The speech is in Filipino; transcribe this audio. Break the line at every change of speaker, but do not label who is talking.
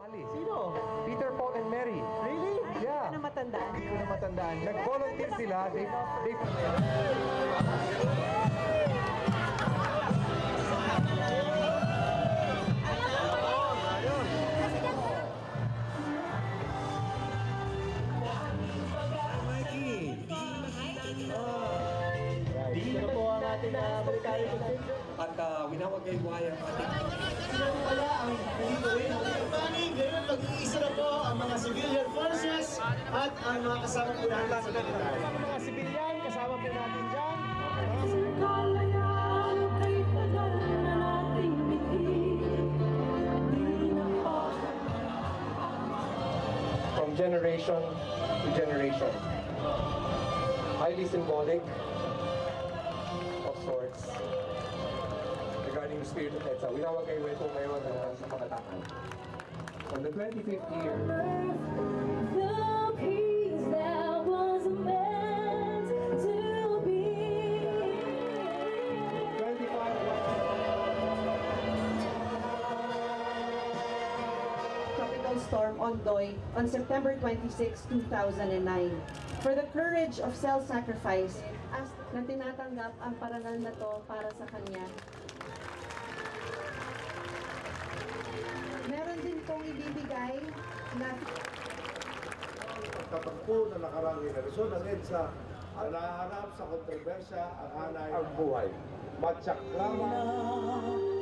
Sino?
Peter, Paul, and Mary.
Really?
Yeah.
Ano matandaan?
Hindi ko na matandaan. Nag-volunteer sila. They
Dito na po ang ating military contingent.
At winawagay-way ang ating...
Wala ang pinituin ng planning, ngayon mag-iisa na po ang mga civilian forces at ang mga kasama po natin sa military.
Ang mga sibilyan, kasama po natin dyan.
Kalayaan kay tagal na nating di na pa.
From generation to generation. Highly symbolic of sorts regarding the spirit of EDSA. Winawagay-way po ngayon sa Pagatakan. On the 25th year,
The peace that was meant to be.
25
Tropical Storm Ondoy on September 26, 2009. For the courage of self-sacrifice, as na tinatanggap ang parangal na to para sa kanya. Meron din pong ibibigay na
Tatakbo na nakarang henerasyon ng EDSA ang naharap sa kontrobersya ang hanay
ang buhay.
matsaklaman